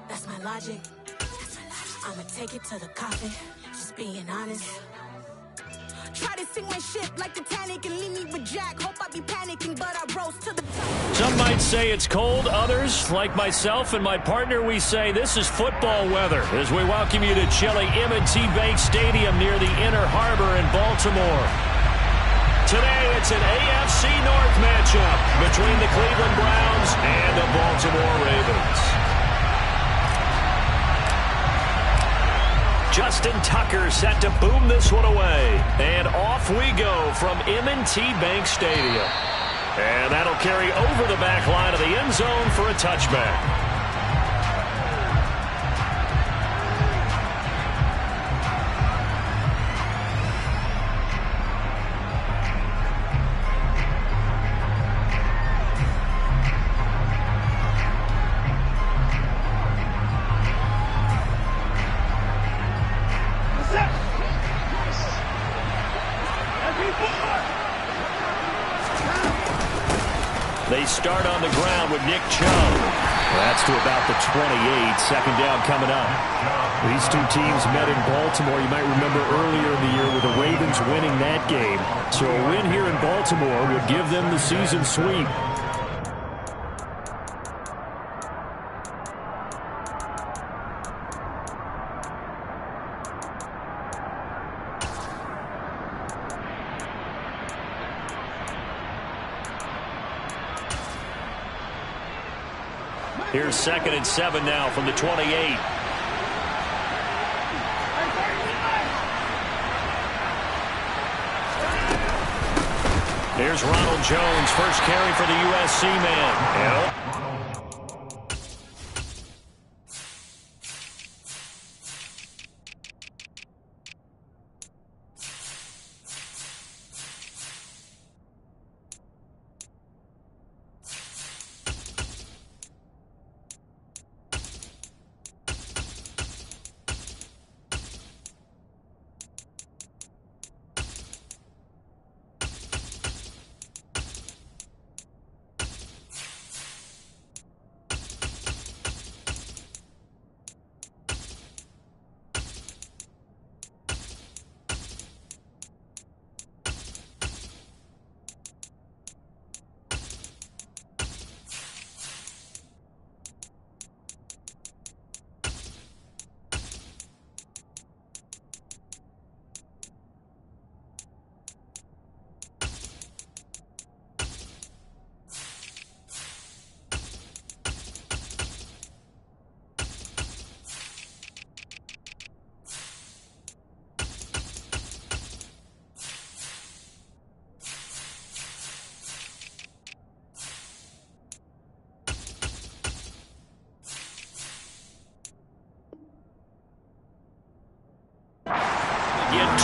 That's my logic. I'ma take it to the coffin, just being honest. Try to sing my shit like Titanic and leave me with Jack. Hope I be panicking, but I rose to the top. Some might say it's cold. Others, like myself and my partner, we say this is football weather as we welcome you to chilly M&T Bank Stadium near the Inner Harbor in Baltimore. Today, it's an AFC North matchup between the Cleveland Browns and the Baltimore Ravens. Justin Tucker set to boom this one away. And off we go from M&T Bank Stadium. And that'll carry over the back line of the end zone for a touchback. They start on the ground with Nick Chubb. That's to about the 28. Second down coming up. These two teams met in Baltimore. You might remember earlier in the year with the Ravens winning that game. So a win here in Baltimore would give them the season sweep. Here's 2nd and 7 now from the 28. Here's Ronald Jones, first carry for the USC man.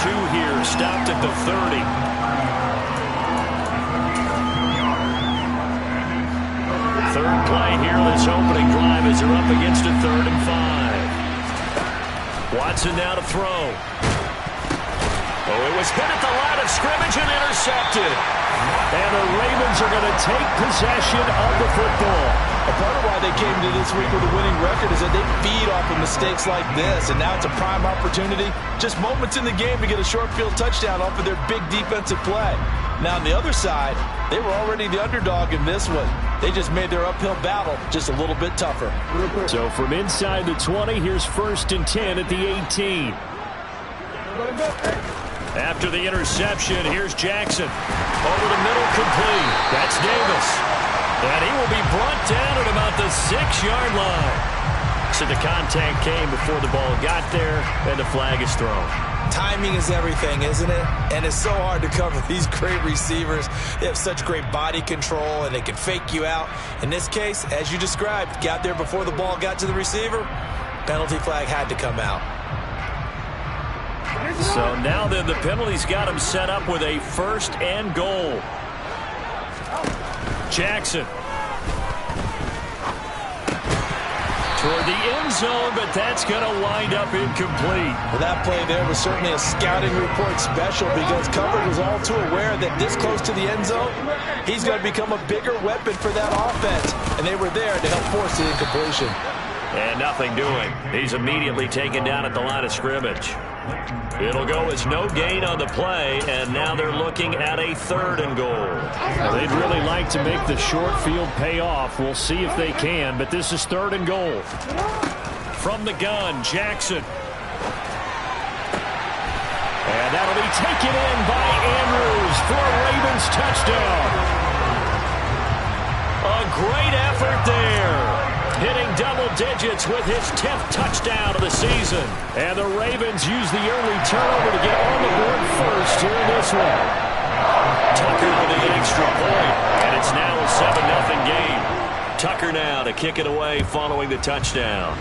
Two here, stopped at the 30. Third play here, this opening drive as they're up against a 3rd and 5. Watson now to throw. Oh, it was hit at the line of scrimmage and intercepted. And the Ravens are going to take possession of the football. A part of why they came to this week with a winning record is that they feed off of mistakes like this, and now it's a prime opportunity. Just moments in the game to get a short field touchdown off of their big defensive play. Now on the other side, they were already the underdog in this one. They just made their uphill battle just a little bit tougher. So from inside the 20, here's 1st and 10 at the 18. After the interception, here's Jackson. Over the middle, complete. That's Davis. And he will be brought down at about the 6-yard line. So the contact came before the ball got there, and the flag is thrown. Timing is everything, isn't it? And it's so hard to cover these great receivers. They have such great body control, and they can fake you out. In this case, as you described, got there before the ball got to the receiver. Penalty flag had to come out. So now then, the penalty's got him set up with a 1st and goal. Jackson. toward the end zone, but that's going to wind up incomplete. Well, that play there was certainly a scouting report special because Covered was all too aware that this close to the end zone, he's going to become a bigger weapon for that offense. And they were there to help force the incompletion. And nothing doing. He's immediately taken down at the line of scrimmage. It'll go as no gain on the play, and now they're looking at a 3rd and goal. They'd really like to make the short field pay off. We'll see if they can, but this is 3rd and goal. From the gun, Jackson. And that'll be taken in by Andrews for a Ravens touchdown. A great effort there. Hitting double digits with his 10th touchdown of the season. And the Ravens use the early turnover to get on the board first here in this one. Tucker with the extra point, and it's now a 7-0 game. Tucker now to kick it away following the touchdown.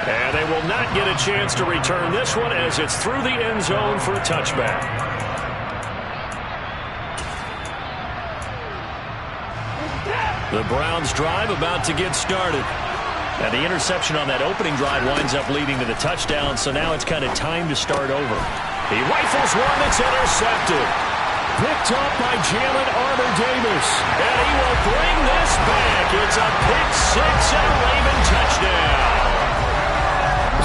And they will not get a chance to return this one as it's through the end zone for a touchback. The Browns drive about to get started. And the interception on that opening drive winds up leading to the touchdown, so now it's kind of time to start over. He rifles one that's intercepted. Picked up by Jalen Armour-Davis. And he will bring this back. It's a pick six and a Raven touchdown.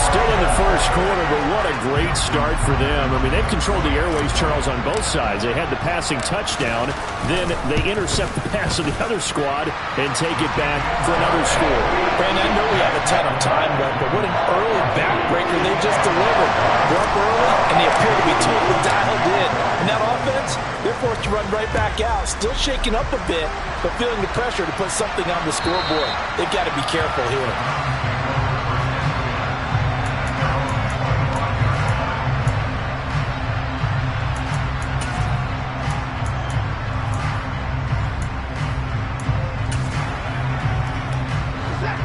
Still in the first quarter, but what a great start for them. I mean, they've controlled the airways, Charles, on both sides. They had the passing touchdown, then they intercept the pass of the other squad and take it back for another score. Brandon, I know we have a ton of time left, but what an early backbreaker they just delivered. They're up early, and they appear to be totally dialed in. And that offense, they're forced to run right back out, still shaking up a bit, but feeling the pressure to put something on the scoreboard. They've got to be careful here.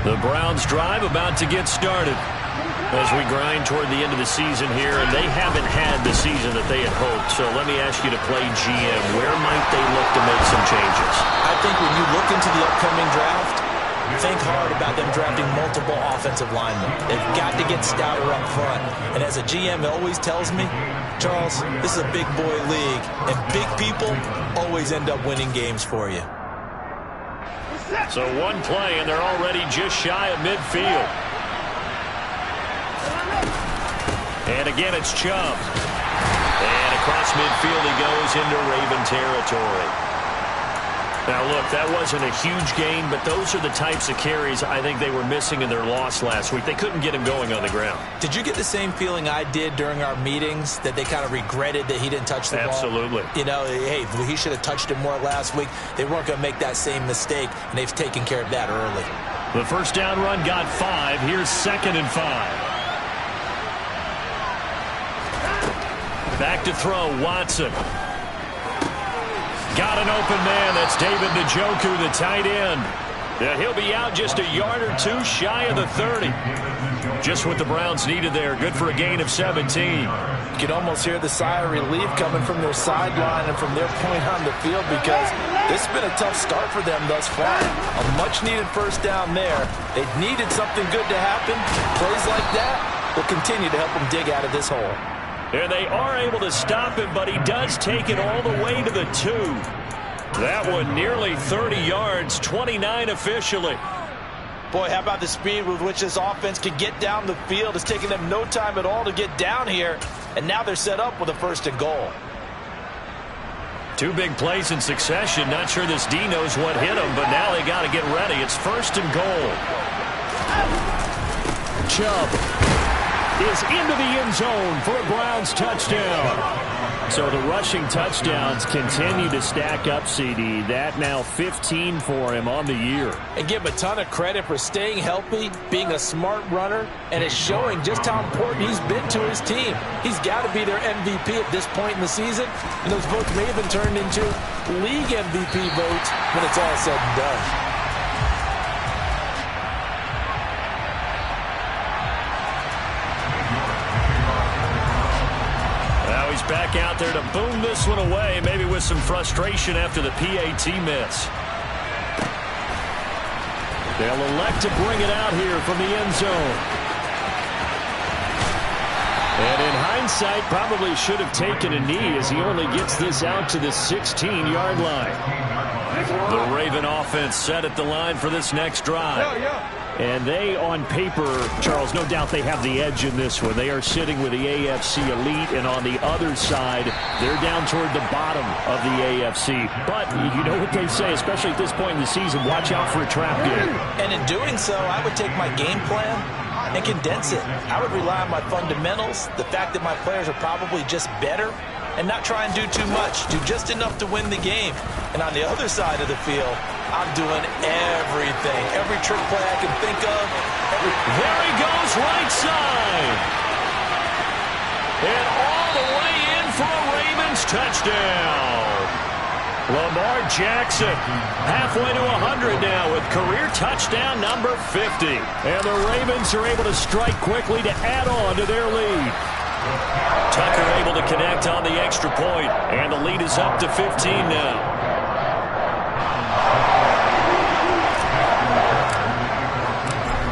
The Browns drive about to get started as we grind toward the end of the season here, and they haven't had the season that they had hoped. So let me ask you to play GM. Where might they look to make some changes? I think when you look into the upcoming draft, think hard about them drafting multiple offensive linemen. They've got to get stouter up front. And as a GM always tells me, Charles, this is a big boy league, and big people always end up winning games for you. So one play, and they're already just shy of midfield. And again, it's Chubb. And across midfield he goes into Raven territory. Now, look, that wasn't a huge gain, but those are the types of carries I think they were missing in their loss last week. They couldn't get him going on the ground. Did you get the same feeling I did during our meetings, that they kind of regretted that he didn't touch the ball? Absolutely. You know, hey, he should have touched it more last week. They weren't going to make that same mistake, and they've taken care of that early. The first down run got 5. Here's 2nd and 5. Back to throw, Watson. Got an open man. That's David Njoku, the tight end. Yeah, he'll be out just a yard or two shy of the 30. Just what the Browns needed there. Good for a gain of 17. You can almost hear the sigh of relief coming from their sideline and from their point on the field, because this has been a tough start for them thus far. A much-needed first down there. They needed something good to happen. Plays like that will continue to help them dig out of this hole. And they are able to stop him, but he does take it all the way to the 2. That one nearly 30 yards, 29 officially. Boy, how about the speed with which this offense can get down the field? It's taking them no time at all to get down here, and now they're set up with a 1st and goal. 2 big plays in succession. Not sure this D knows what hit him, but now they got to get ready. It's 1st and goal. Chubb is into the end zone for a Browns touchdown. So the rushing touchdowns continue to stack up, CD. That now 15 for him on the year. And give him a ton of credit for staying healthy, being a smart runner, and it's showing just how important he's been to his team. He's got to be their MVP at this point in the season, and those votes may have been turned into league MVP votes when it's all said and done. Back out there to boom this one away, maybe with some frustration after the PAT miss. They'll elect to bring it out here from the end zone. And in hindsight, probably should have taken a knee as he only gets this out to the 16-yard line. The Raven offense set at the line for this next drive. And they, on paper, Charles, no doubt they have the edge in this one. They are sitting with the AFC elite, and on the other side, they're down toward the bottom of the AFC. But you know what they say, especially at this point in the season, watch out for a trap game. And in doing so, I would take my game plan and condense it. I would rely on my fundamentals, the fact that my players are probably just better, and not try and do too much, do just enough to win the game. And on the other side of the field, I'm doing everything, every trick play I can think of. There he goes, right side. And all the way in for a Ravens touchdown. Lamar Jackson halfway to 100 now with career touchdown number 50. And the Ravens are able to strike quickly to add on to their lead. Tucker able to connect on the extra point, and the lead is up to 15 now.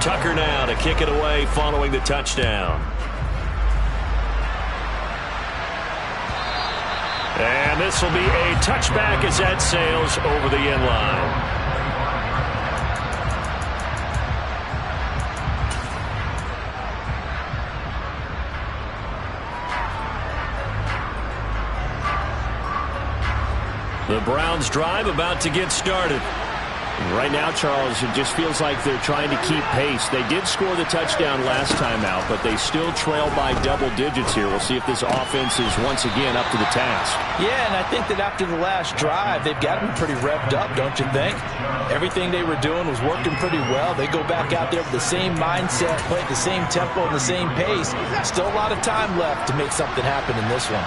Tucker now to kick it away following the touchdown. And this will be a touchback as that sails over the end line. The Browns drive about to get started. Right now, Charles, it just feels like they're trying to keep pace. They did score the touchdown last time out, but they still trail by double digits here. We'll see if this offense is once again up to the task. Yeah, and I think that after the last drive, they've got them pretty revved up, don't you think? Everything they were doing was working pretty well. They go back out there with the same mindset, play at the same tempo and the same pace. Still a lot of time left to make something happen in this one.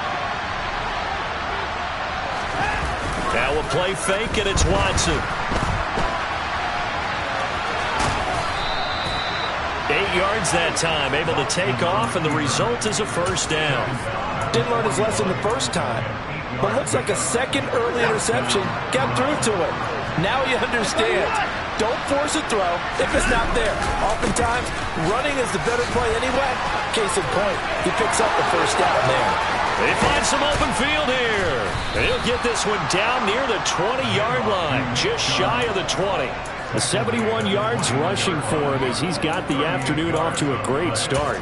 Now we'll play fake, and it's Watson. 8 yards that time, able to take off, and the result is a first down. Didn't learn his lesson the first time, but looks like a second early interception got through to him. Now he understands. Don't force a throw if it's not there. Oftentimes, running is the better play anyway. Case in point, he picks up the first down there. They find some open field here. And he'll get this one down near the 20-yard line, just shy of the 20. 71 yards rushing for him as he's got the afternoon off to a great start.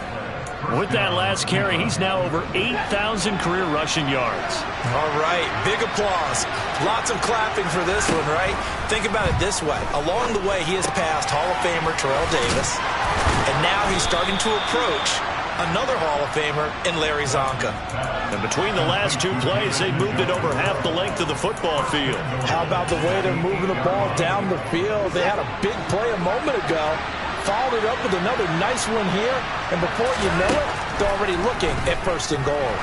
With that last carry, he's now over 8,000 career rushing yards. All right, big applause. Lots of clapping for this one, right? Think about it this way. Along the way, he has passed Hall of Famer Terrell Davis, and now he's starting to approach another Hall of Famer in Larry Zonka. And between the last two plays, they moved it over half the length of the football field. How about the way they're moving the ball down the field? They had a big play a moment ago, followed it up with another nice one here, and before you know it, they're already looking at first and goal.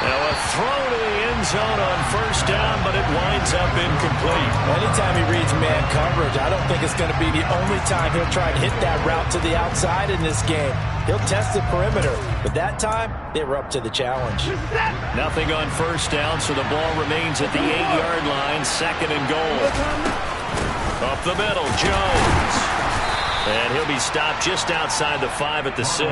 Now a throw to the end zone on first down, but it winds up incomplete. Anytime he reads man coverage, I don't think it's going to be the only time he'll try and hit that route to the outside in this game. He'll test the perimeter, but that time, they were up to the challenge. Nothing on first down, so the ball remains at the 8-yard line, second and goal. Up the middle, Jones. And he'll be stopped just outside the 5 at the 6.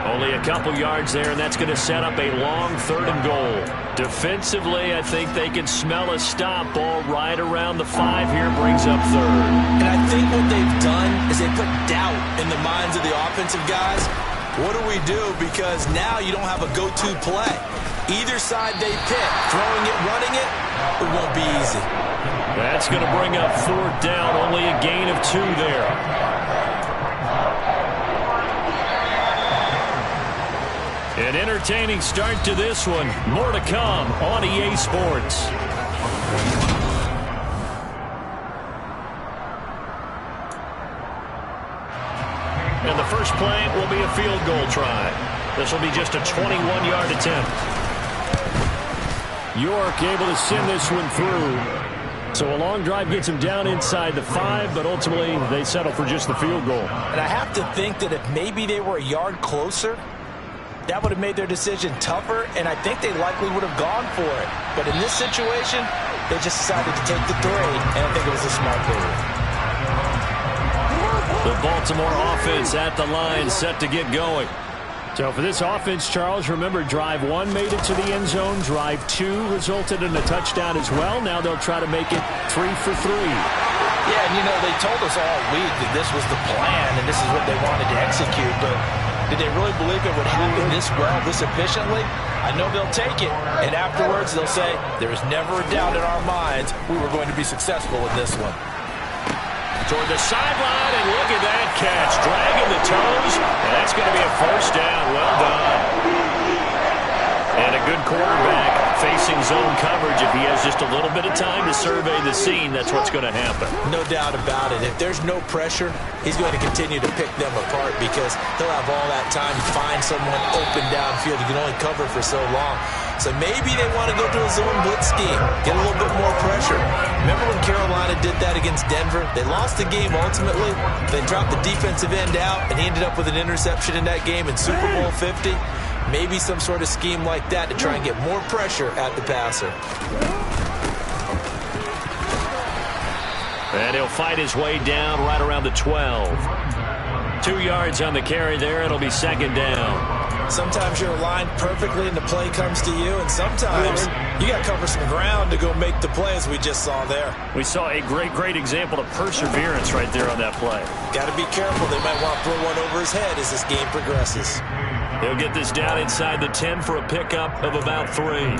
Only a couple yards there, and that's going to set up a long third and goal. Defensively, I think they can smell a stop. Ball right around the 5 here, brings up third. And I think what they've done is they put doubt in the minds of the offensive guys. What do we do? Because now you don't have a go-to play. Either side they pick, throwing it, running it, it won't be easy. That's going to bring up fourth down, only a gain of 2 there. An entertaining start to this one. More to come on EA Sports. And the first play will be a field goal try. This will be just a 21-yard attempt. York able to send this one through. So a long drive gets him down inside the 5, but ultimately they settle for just the field goal. And I have to think that if maybe they were a yard closer, that would have made their decision tougher, and I think they likely would have gone for it. But in this situation, they just decided to take the 3, and I think it was a smart move. The Baltimore offense at the line, set to get going. So for this offense, Charles, remember, drive 1 made it to the end zone. Drive 2 resulted in a touchdown as well. Now they'll try to make it 3 for 3. Yeah, and they told us all week that this was the plan and this is what they wanted to execute, but did they really believe it would happen this well, this efficiently? I know they'll take it, and afterwards they'll say, there is never a doubt in our minds we were going to be successful in this one. Toward the sideline, and look at that catch. Dragging the toes, and that's going to be a first down. Well done. And a good quarterback facing zone coverage. If he has just a little bit of time to survey the scene, that's what's going to happen. No doubt about it. If there's no pressure, he's going to continue to pick them apart because he'll have all that time to find someone open downfield. He can only cover for so long. So maybe they want to go to a zone blitz scheme, get a little bit more pressure. Remember when Carolina did that against Denver? They lost the game ultimately. They dropped the defensive end out, and he ended up with an interception in that game in Super Bowl 50. Maybe some sort of scheme like that to try and get more pressure at the passer. And he'll fight his way down right around the 12. 2 yards on the carry there. It'll be second down. Sometimes you're aligned perfectly and the play comes to you, and sometimes you got to cover some ground to go make the play, as we just saw there. We saw a great example of perseverance right there on that play. Got to be careful. They might want to throw one over his head as this game progresses. He'll get this down inside the 10 for a pickup of about 3.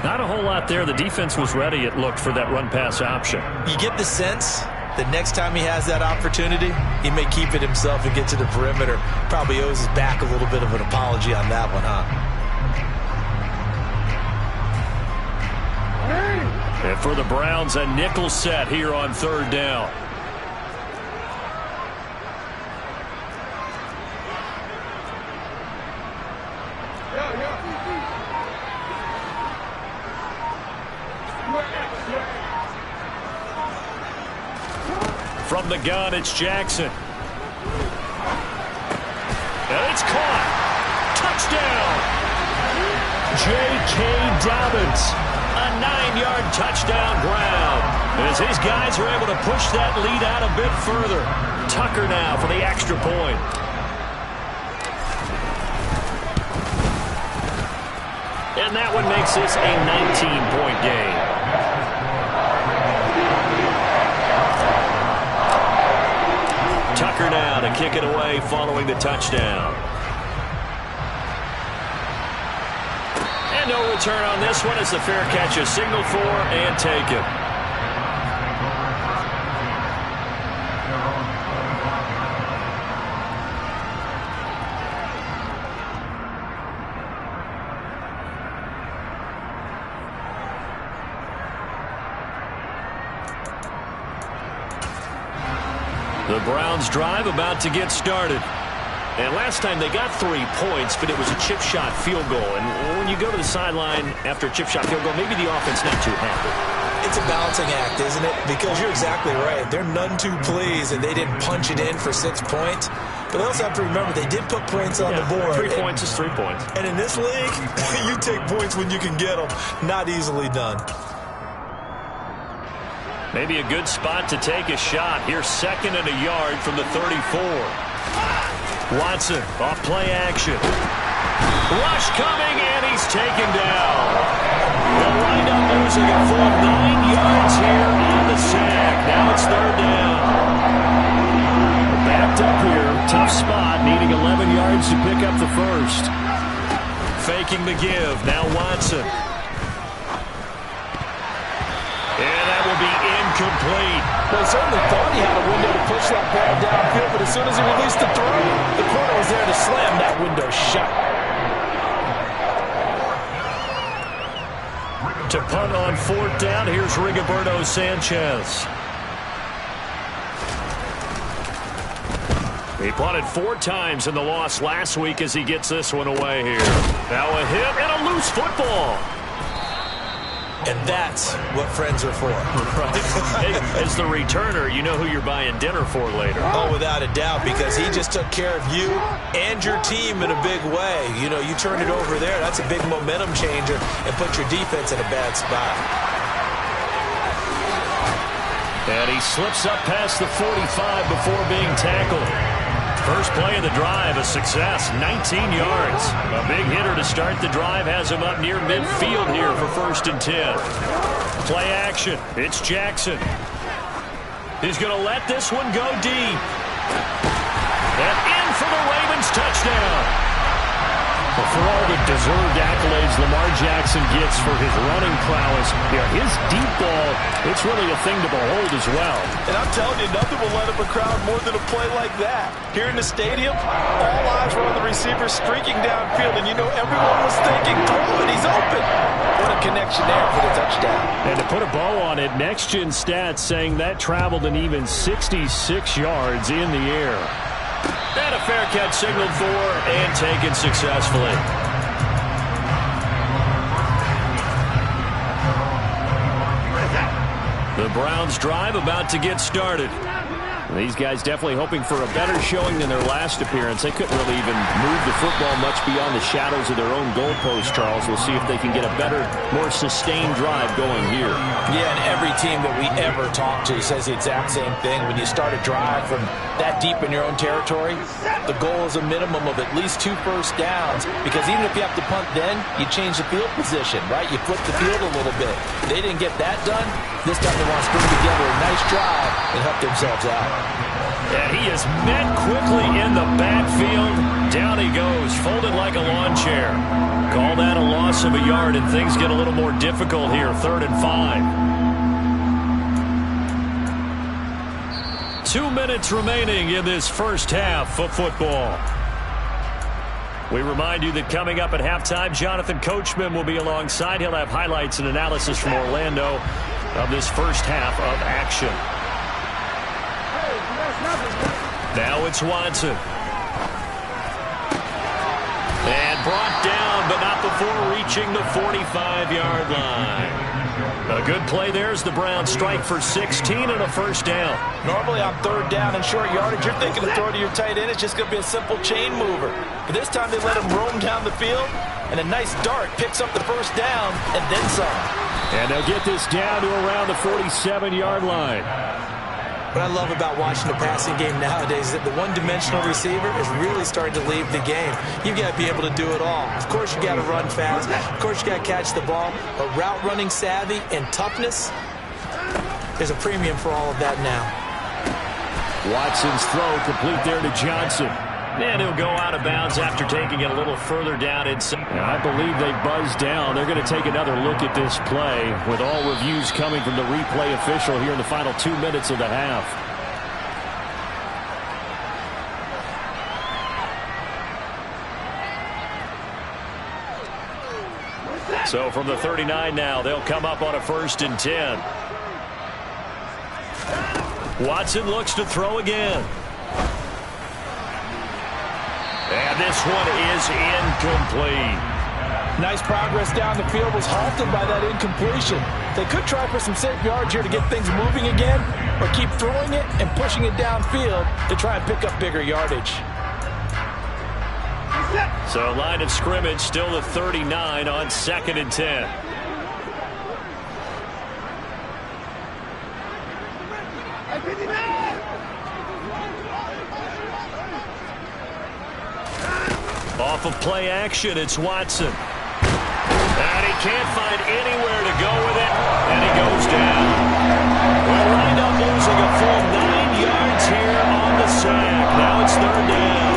Not a whole lot there. The defense was ready, it looked, for that run-pass option. You get the sense that next time he has that opportunity, he may keep it himself and get to the perimeter. Probably owes his back a little bit of an apology on that one, huh? And for the Browns, a nickel set here on third down. From the gun, it's Jackson. And it's caught. Touchdown. J.K. Dobbins. A 9-yard touchdown ground. As his guys are able to push that lead out a bit further. Tucker now for the extra point. And that one makes this a 19-point game. Tucker now to kick it away following the touchdown. And no return on this one as the fair catch is signaled for and taken. The Browns drive about to get started. And last time they got 3 points, but it was a chip shot field goal. And when you go to the sideline after a chip shot field goal, maybe the offense not too happy. It's a balancing act, isn't it? Because you're exactly right. They're none too pleased, and they didn't punch it in for 6 points. But they also have to remember they did put points on the board. 3 points is 3 points. And in this league, you take points when you can get them. Not easily done. Maybe a good spot to take a shot. Here's 2nd and a yard from the 34. Watson off play action. Rush coming, and he's taken down. The lineup losing a full 9 yards here on the sack. Now it's 3rd down. Backed up here. Tough spot. Needing 11 yards to pick up the first. Faking the give. Now Watson. And that will be incomplete. Well, he certainly thought he had a window to push that ball downfield, but as soon as he released the throw, the corner was there to slam that window shut. To punt on 4th down, here's Rigoberto Sanchez. He punted 4 times in the loss last week as he gets this one away here. Now a hit and a loose football. And that's what friends are for. Right. Hey, as the returner, you know who you're buying dinner for later. Oh, without a doubt, because he just took care of you and your team in a big way. You know, you turn it over there, that's a big momentum changer and put your defense in a bad spot. And he slips up past the 45 before being tackled. First play of the drive, a success, 19 yards. A big hitter to start the drive has him up near midfield here for 1st and 10. Play action. It's Jackson. He's going to let this one go deep. And in for the Ravens touchdown. Well, for all the deserved accolades Lamar Jackson gets for his running prowess, his deep ball, it's really a thing to behold as well. And I'm telling you, nothing will let up a crowd more than a play like that. Here in the stadium, all eyes were on the receiver streaking downfield, and everyone was thinking, throw it, he's open. What a connection there for the touchdown. And to put a bow on it, Next Gen Stats saying that traveled an even 66 yards in the air. And a fair catch signaled for and taken successfully. The Browns' drive about to get started. These guys definitely hoping for a better showing than their last appearance. They couldn't really even move the football much beyond the shadows of their own goalpost, Charles. We'll see if they can get a better, more sustained drive going here. Yeah, and every team that we ever talk to says the exact same thing. When you start a drive from that deep in your own territory, the goal is a minimum of at least 2 first downs, because even if you have to punt then, you change the field position, right? You flip the field a little bit. They didn't get that done. This time they want to string together a nice drive and help themselves out. And he is met quickly in the backfield. Down he goes, folded like a lawn chair. Call that a loss of a yard, and things get a little more difficult here. 3rd and 5. 2 minutes remaining in this first half of football. We remind you that coming up at halftime, Jonathan Coachman will be alongside. He'll have highlights and analysis from Orlando of this first half of action. Now it's Watson. And brought down, but not before reaching the 45-yard line. A good play there as the Browns strike for 16 and a first down. Normally on 3rd down and short yardage, you're thinking to throw to your tight end. It's just going to be a simple chain mover. But this time they let him roam down the field, and a nice dart picks up the first down and then some. And they'll get this down to around the 47-yard line. What I love about watching the passing game nowadays is that the one-dimensional receiver is really starting to leave the game. You've got to be able to do it all. Of course, you got to run fast. Of course, you got to catch the ball. But route running savvy and toughness, there's a premium for all of that now. Watson's throw complete there to Johnson. And he'll go out of bounds after taking it a little further down inside. And I believe they buzzed down. They're going to take another look at this play with all reviews coming from the replay official here in the final 2 minutes of the half. So from the 39 now, they'll come up on a 1st and 10. Watson looks to throw again. And this one is incomplete. Nice progress down the field, was halted by that incompletion. They could try for some safe yards here to get things moving again, or keep throwing it and pushing it downfield to try and pick up bigger yardage. So line of scrimmage still the 39 on 2nd and 10. Off of play action, it's Watson. And he can't find anywhere to go with it, and he goes down. We'll wind up losing a full 9 yards here on the sack. Now it's 3rd down.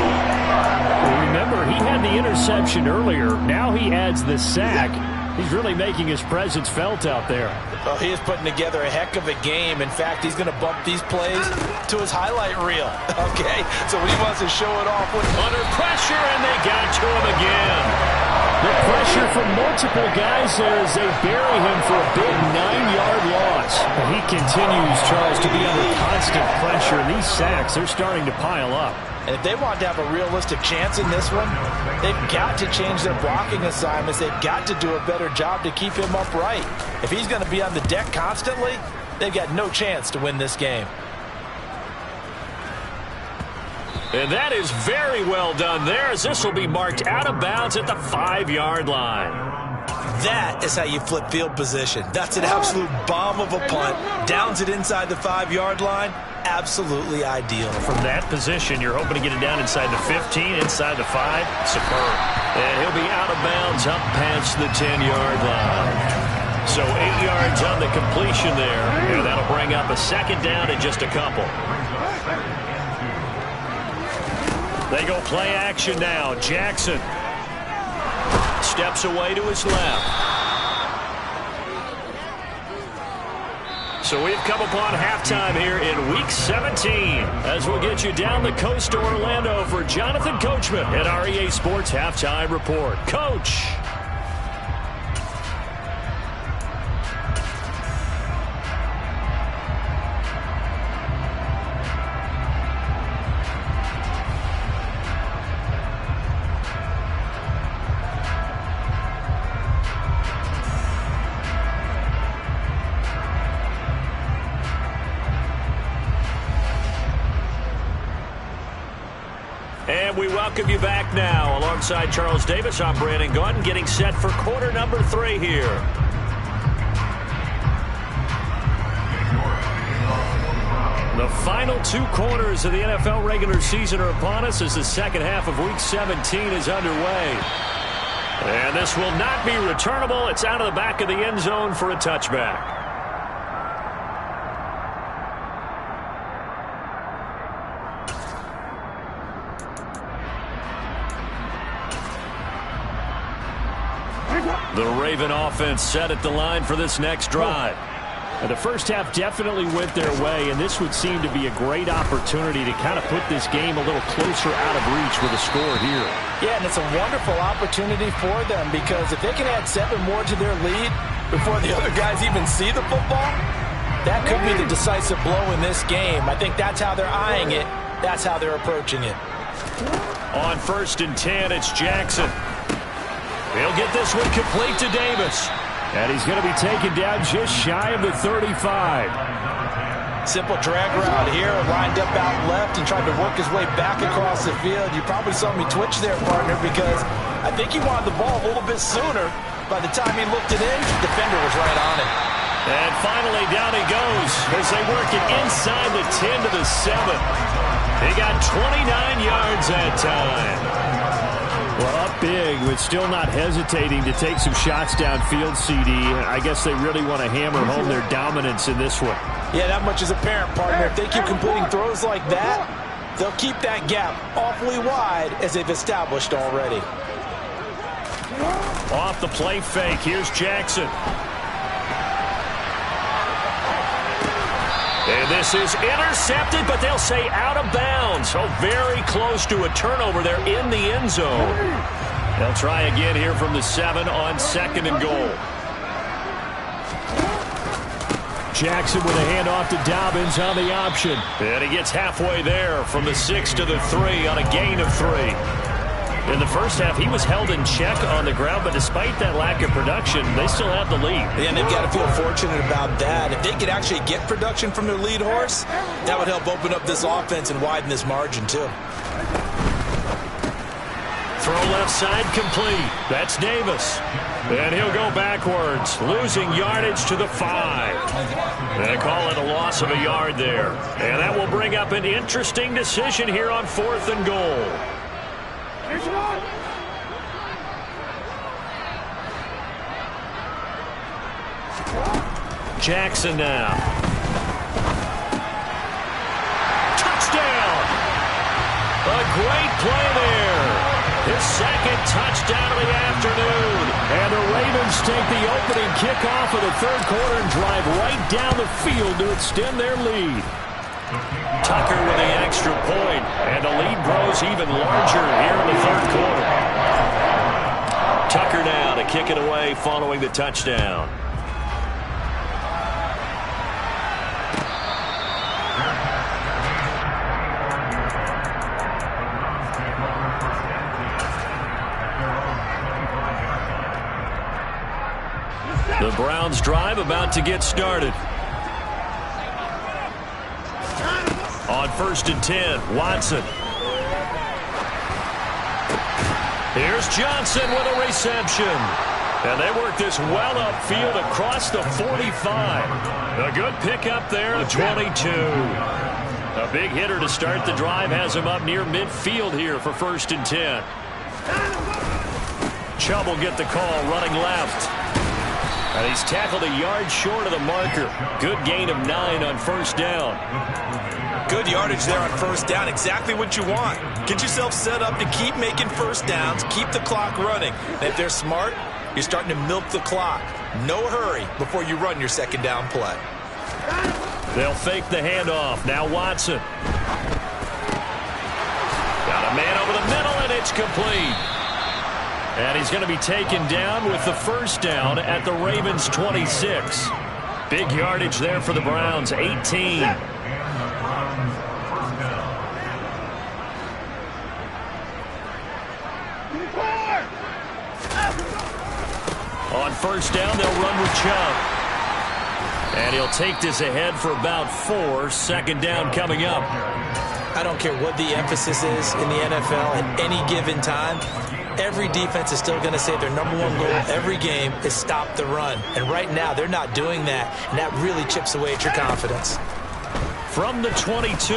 Well, remember, he had the interception earlier. Now he adds the sack. He's really making his presence felt out there. Well, he is putting together a heck of a game. In fact, he's going to bump these plays to his highlight reel. Okay, so he wants to show it off with under pressure, and they got to him again. The pressure from multiple guys there as they bury him for a big 9-yard loss. And he continues, Charles, to be under constant pressure. And these sacks, they're starting to pile up. And if they want to have a realistic chance in this one, they've got to change their blocking assignments. They've got to do a better job to keep him upright. If he's going to be on the deck constantly, they've got no chance to win this game. And that is very well done there, as this will be marked out of bounds at the 5-yard line. That is how you flip field position. That's an absolute bomb of a punt. Downs it inside the 5-yard line. Absolutely ideal. From that position, you're hoping to get it down inside the 15, inside the 5. Superb. And he'll be out of bounds up past the 10-yard line. So 8 yards on the completion there. And that'll bring up a second down in just a couple. They go play action now. Jackson steps away to his left. So we've come upon halftime here in Week 17 as we'll get you down the coast to Orlando for Jonathan Coachman at our EA Sports Halftime Report. Coach. And we welcome you back now. Alongside Charles Davis, I'm Brandon Gaudin, getting set for quarter number 3 here. The final 2 quarters of the NFL regular season are upon us as the second half of Week 17 is underway. And this will not be returnable. It's out of the back of the end zone for a touchback. The Raven offense set at the line for this next drive. And the first half definitely went their way, and this would seem to be a great opportunity to kind of put this game a little closer out of reach with a score here. Yeah, and it's a wonderful opportunity for them because if they can add 7 more to their lead before the other guys even see the football, that could be the decisive blow in this game. I think that's how they're eyeing it. That's how they're approaching it. On 1st and 10, it's Jackson. He'll get this one complete to Davis. And he's going to be taken down just shy of the 35. Simple drag route here, lined up out left and tried to work his way back across the field. You probably saw me twitch there, partner, because I think he wanted the ball a little bit sooner. By the time he looked it in, the defender was right on it. And finally, down he goes as they work it inside the 10 to the 7. He got 29 yards that time. Well, up big, but still not hesitating to take some shots downfield, CD. I guess they really want to hammer home their dominance in this one. Yeah, that much is apparent, partner. If they keep completing throws like that, they'll keep that gap awfully wide as they've established already. Off the play fake, here's Jackson. And this is intercepted, but they'll say out of bounds. So very close to a turnover there in the end zone. They'll try again here from the 7 on 2nd and goal. Jackson with a handoff to Dobbins on the option. And he gets halfway there from the 6 to the 3 on a gain of 3. In the first half, he was held in check on the ground, but despite that lack of production, they still have the lead. Yeah, and they've got to feel fortunate about that. If they could actually get production from their lead horse, that would help open up this offense and widen this margin, too. Throw left side complete. That's Davis. And he'll go backwards, losing yardage to the 5. They call it a loss of a yard there. And that will bring up an interesting decision here on 4th and goal. Jackson now. Touchdown! A great play there. His 2nd touchdown of the afternoon. And the Ravens take the opening kickoff of the 3rd quarter and drive right down the field to extend their lead. Tucker with the extra point, and the lead grows even larger here in the 3rd quarter. Tucker now to kick it away following the touchdown. The Browns drive about to get started. On 1st and 10, Watson. Here's Johnson with a reception. And they work this well upfield across the 45. A good pickup there, a 22. A big hitter to start the drive has him up near midfield here for 1st and 10. Chubb will get the call running left. And he's tackled a yard short of the marker. Good gain of 9 on 1st down. Good yardage there on 1st down. Exactly what you want. Get yourself set up to keep making 1st downs, keep the clock running. And if they're smart, you're starting to milk the clock. No hurry before you run your 2nd down play. They'll fake the handoff. Now Watson. Got a man over the middle, and it's complete. And he's going to be taken down with the 1st down at the Ravens' 26. Big yardage there for the Browns, 18. On 1st down, they'll run with Chubb. And he'll take this ahead for about 4. 2nd down coming up. I don't care what the emphasis is in the NFL at any given time. Every defense is still going to say their #1 goal every game is stop the run. And right now, they're not doing that. And that really chips away at your confidence. From the 22,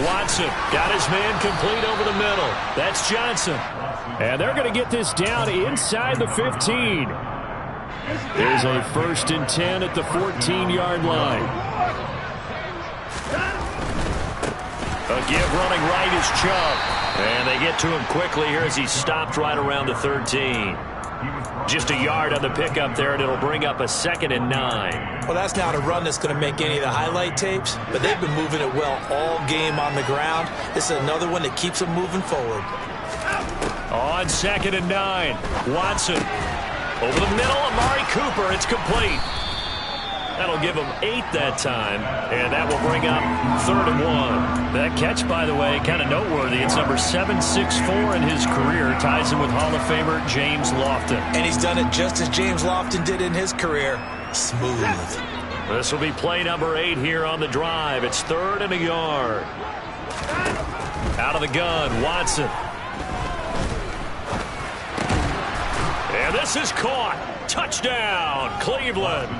Watson got his man complete over the middle. That's Johnson. And they're going to get this down inside the 15. There's a 1st and 10 at the 14-yard line. A give running right is Chubb. And they get to him quickly here as he's stopped right around the 13. Just a yard on the pickup there, and it'll bring up a 2nd and 9. Well, that's not a run that's going to make any of the highlight tapes, but they've been moving it well all game on the ground. This is another one that keeps them moving forward. On 2nd and 9, Watson. Over the middle, Amari Cooper. It's complete. That'll give him 8 that time, and that will bring up 3rd and 1. That catch, by the way, kind of noteworthy. It's number 764 in his career. Ties him with Hall of Famer James Lofton. And he's done it just as James Lofton did in his career. Smooth. This will be play number 8 here on the drive. It's 3rd and a yard. Out of the gun, Watson. And this is caught. Touchdown, Cleveland.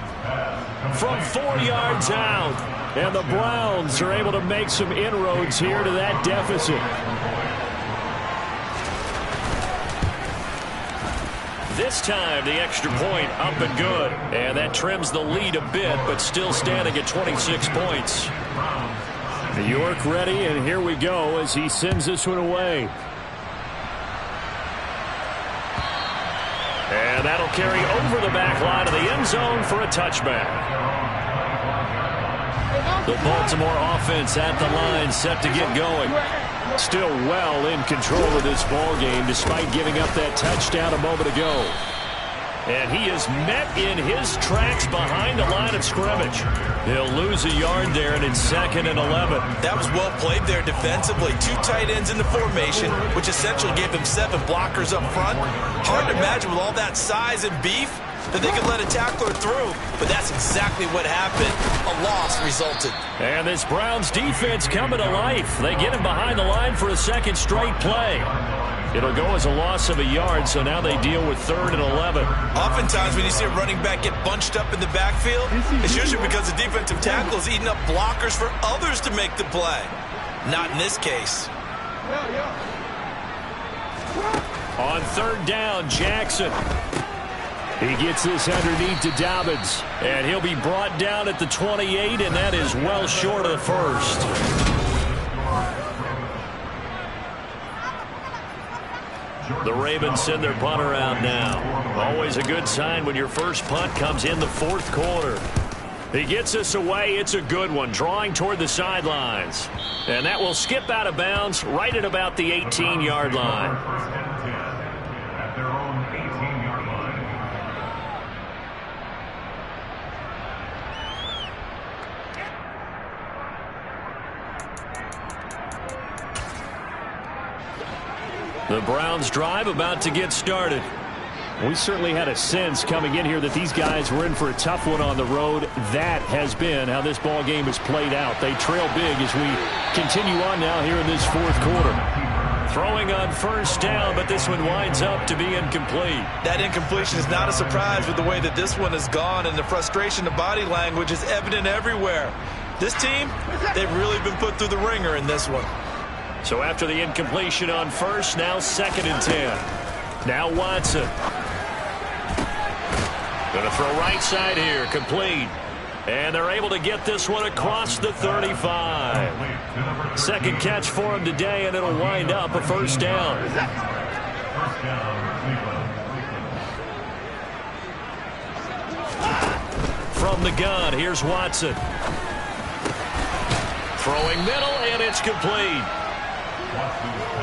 From 4 yards out. And the Browns are able to make some inroads here to that deficit. This time, the extra point up and good. And that trims the lead a bit, but still standing at 26 points. New York ready, and here we go as he sends this one away. And that'll carry over the back line of the end zone for a touchback. The Baltimore offense at the line, set to get going. Still well in control of this ball game despite giving up that touchdown a moment ago. And he is met in his tracks behind the line of scrimmage. He'll lose a yard there, and it's 2nd and 11. That was well played there defensively. 2 tight ends in the formation, which essentially gave them 7 blockers up front. Hard to imagine with all that size and beef that they could let a tackler through, but that's exactly what happened. A loss resulted. And this Browns defense coming to life. They get him behind the line for a 2nd straight play. It'll go as a loss of a yard, so now they deal with 3rd and 11. Oftentimes when you see a running back get bunched up in the backfield, it's usually because the defensive tackle is eating up blockers for others to make the play. Not in this case. On 3rd down, Jackson. He gets this underneath to Dobbins, and he'll be brought down at the 28, and that is well short of the 1st. The Ravens send their punter out now. Always a good sign when your first punt comes in the 4th quarter. He gets us away. It's a good one, drawing toward the sidelines. And that will skip out of bounds right at about the 18-yard line. The Browns drive about to get started. We certainly had a sense coming in here that these guys were in for a tough one on the road. That has been how this ball game has played out. They trail big as we continue on now here in this 4th quarter. Throwing on first down, but this one winds up to be incomplete. That incompletion is not a surprise with the way that this one has gone, and the frustration, the body language is evident everywhere. This team, they've really been put through the ringer in this one. So after the incompletion on first, now 2nd and 10. Now Watson. Going to throw right side here, complete. And they're able to get this one across the 35. Second catch for him today, and it'll wind up a first down. From the gun, here's Watson. Throwing middle, and it's complete.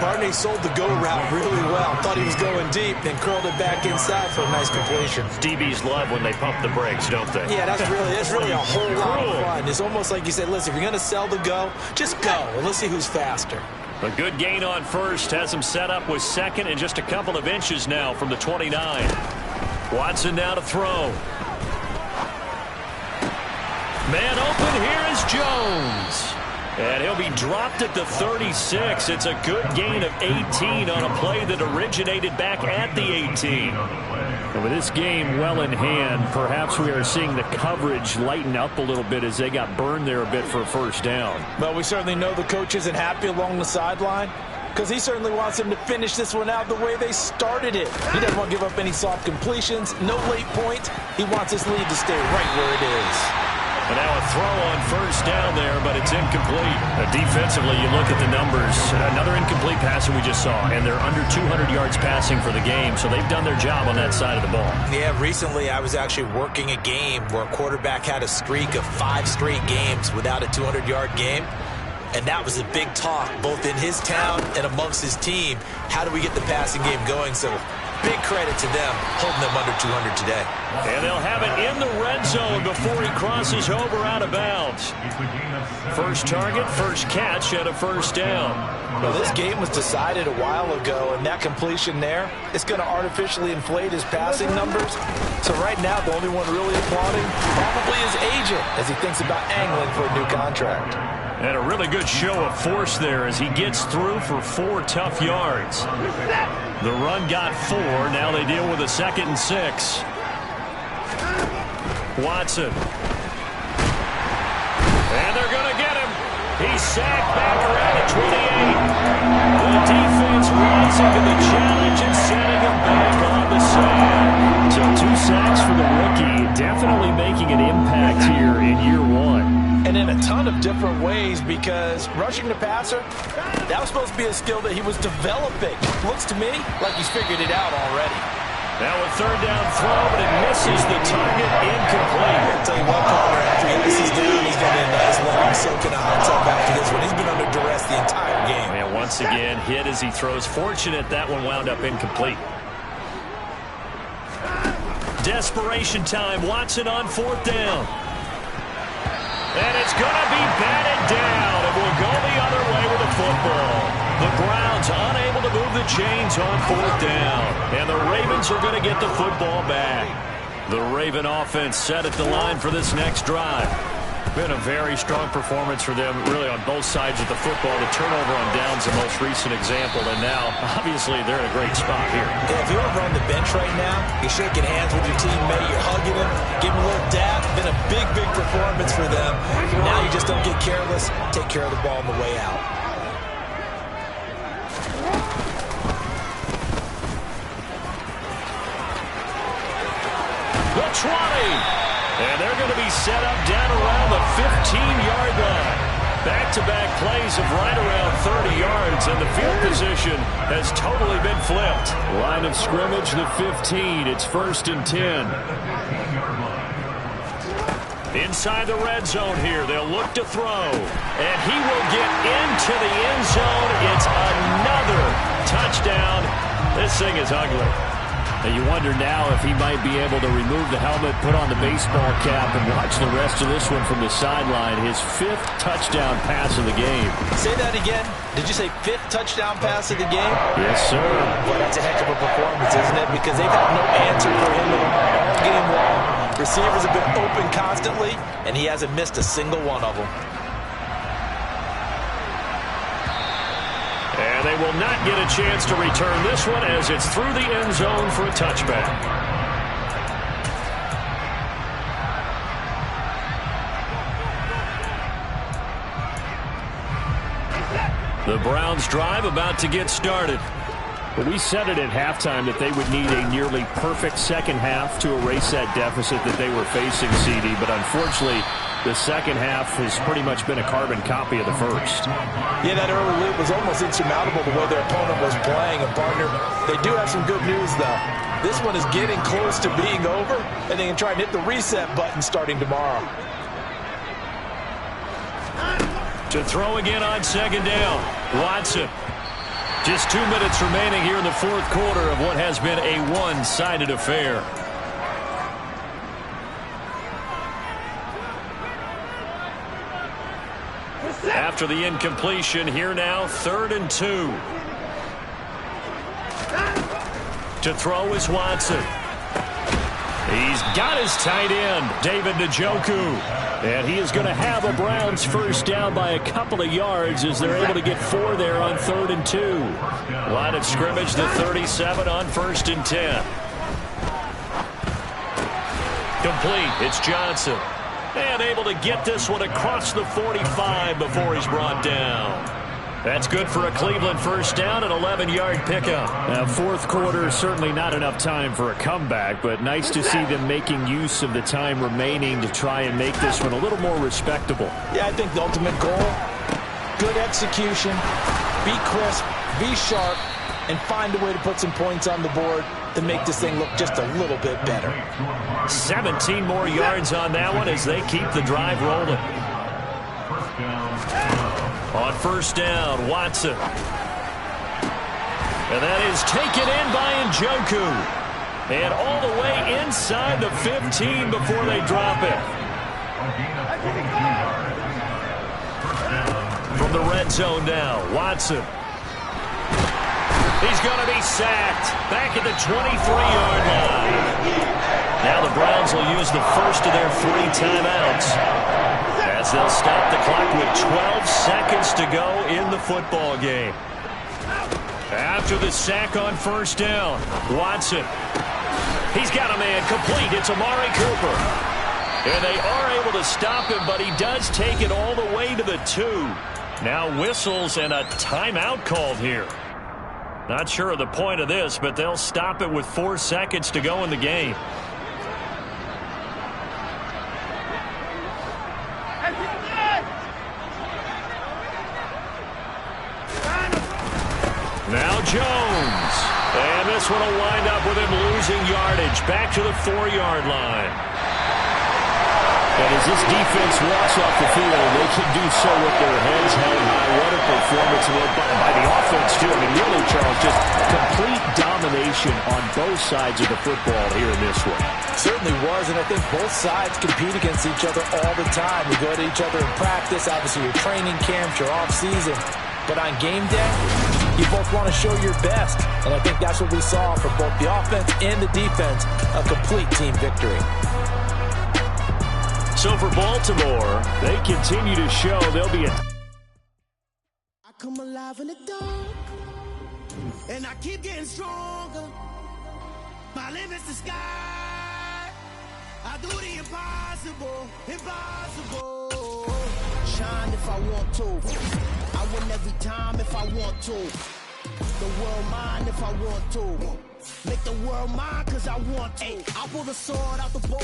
Barney sold the go route really well. Thought he was going deep, then curled it back inside for a nice completion. DBs love when they pump the brakes, don't they? Yeah, that's really a whole lot of fun. It's almost like you said, listen, if you're going to sell the go, just go, and let's see who's faster. A good gain on first has him set up with 2nd and just a couple of inches now from the 29. Watson now to throw. Man open, here is Jones. And he'll be dropped at the 36. It's a good gain of 18 on a play that originated back at the 18. And with this game well in hand, perhaps we are seeing the coverage lighten up a little bit as they got burned there a bit for a first down. Well, we certainly know the coach isn't happy along the sideline because he certainly wants them to finish this one out the way they started it. He doesn't want to give up any soft completions, no late points. He wants his lead to stay right where it is. And now a throw on first down there, but it's incomplete. Defensively, you look at the numbers. Another incomplete pass that we just saw, and they're under 200 yards passing for the game, so they've done their job on that side of the ball. Yeah, recently I was actually working a game where a quarterback had a streak of 5 straight games without a 200-yard game. And that was a big talk, both in his town and amongst his team. How do we get the passing game going? So big credit to them, holding them under 200 today. And they'll have it in the red zone before he crosses over out of bounds. First target, first catch, and a first down. Well, this game was decided a while ago, and that completion there is going to artificially inflate his passing numbers. So right now, the only one really applauding probably his agent as he thinks about angling for a new contract. And a really good show of force there as he gets through for 4 tough yards. The run got 4. Now they deal with a 2nd and 6. Watson. And they're going to get him. He's sacked back around the 28. The defense rising to the challenge and setting him back on the side. So 2 sacks for the rookie. Definitely making an impact here in year 1. And in a ton of different ways, because rushing the passer, that was supposed to be a skill that he was developing. Looks to me like he's figured it out already. Now a 3rd down throw, but it misses the target, incomplete. I'll tell you what, Palmer, after he misses down, he's going to be a nice long soak in a hot tub after this one. He's been under duress the entire game. And once again, hit as he throws. Fortunate that one wound up incomplete. Desperation time. Watson on 4th down. And it's going to be batted down. It will go the other way with the football. The Browns unable to move the chains on 4th down. And the Ravens are going to get the football back. The Raven offense set at the line for this next drive. Been a very strong performance for them, really, on both sides of the football. The turnover on downs, the most recent example, and now, obviously, they're in a great spot here. Yeah, if you're over on the bench right now, you're shaking hands with your teammate, you're hugging him, giving him a little dap. Been a big, big performance for them. Now you just don't get careless. Take care of the ball on the way out. The 20. And they're going to be set up down around the 15-yard line. Back-to-back plays of right around 30 yards, and the field position has totally been flipped. Line of scrimmage, the 15. It's 1st and 10. Inside the red zone here, they'll look to throw. And he will get into the end zone. It's another touchdown. This thing is ugly. And you wonder now if he might be able to remove the helmet, put on the baseball cap, and watch the rest of this one from the sideline. His 5th touchdown pass of the game. Say that again. Did you say 5th touchdown pass of the game? Yes, sir. Well, that's a heck of a performance, isn't it? Because they've had no answer for him all game long. Receivers have been open constantly, and he hasn't missed a single one of them. And they they will not get a chance to return this one as it's through the end zone for a touchback. The Browns drive about to get started. But we said it at halftime that they would need a nearly perfect second half to erase that deficit that they were facing, CD. But unfortunately, the second half has pretty much been a carbon copy of the first. Yeah, that early lead was almost insurmountable the way their opponent was playing. And, partner, they do have some good news, though. This one is getting close to being over, and they can try and hit the reset button starting tomorrow. To throw again on second down, Watson. Just 2 minutes remaining here in the fourth quarter of what has been a one-sided affair. After the incompletion, here now, 3rd and 2. To throw is Watson. He's got his tight end, David Njoku. And he is going to have a Browns first down by a couple of yards as they're able to get 4 there on 3rd and 2. Line of scrimmage, the 37 on 1st and 10. Complete. It's Johnson. And able to get this one across the 45 before he's brought down. That's good for a Cleveland first down, an 11-yard pickup. Now, fourth quarter, certainly not enough time for a comeback, but nice to see them making use of the time remaining to try and make this one a little more respectable. Yeah, I think the ultimate goal, good execution, be crisp, be sharp, and find a way to put some points on the board to make this thing look just a little bit better. 17 more yards on that one as they keep the drive rolling. On first down, Watson. And that is taken in by Njoku. And all the way inside the 15 before they drop it. From the red zone now, Watson. He's going to be sacked. Back at the 23-yard line. Now the Browns will use the first of their 3 timeouts. As they'll stop the clock with 12 seconds to go in the football game. After the sack on first down, Watson. He's got a man complete. It's Amari Cooper. And they are able to stop him, but he does take it all the way to the 2. Now whistles and a timeout called here. Not sure of the point of this, but they'll stop it with 4 seconds to go in the game. Now Jones. And this one will wind up with him losing yardage. Back to the 4-yard line. And as this defense walks off the field, they can do so with their heads held high. What a performance by the offense, too. I mean, really, Charles, just complete domination on both sides of the football here in this one. Certainly was, and I think both sides compete against each other all the time. You go to each other in practice, obviously your training camps, your off-season. But on game day, you both want to show your best. And I think that's what we saw for both the offense and the defense, a complete team victory. So for Baltimore, they continue to show they'll be I come alive in the dark, and I keep getting stronger. My limit's the sky. I do the impossible, impossible. Shine if I want to. I win every time if I want to. The world mine if I want to. Make the world mine cause I want to. I pull the sword out the bowl.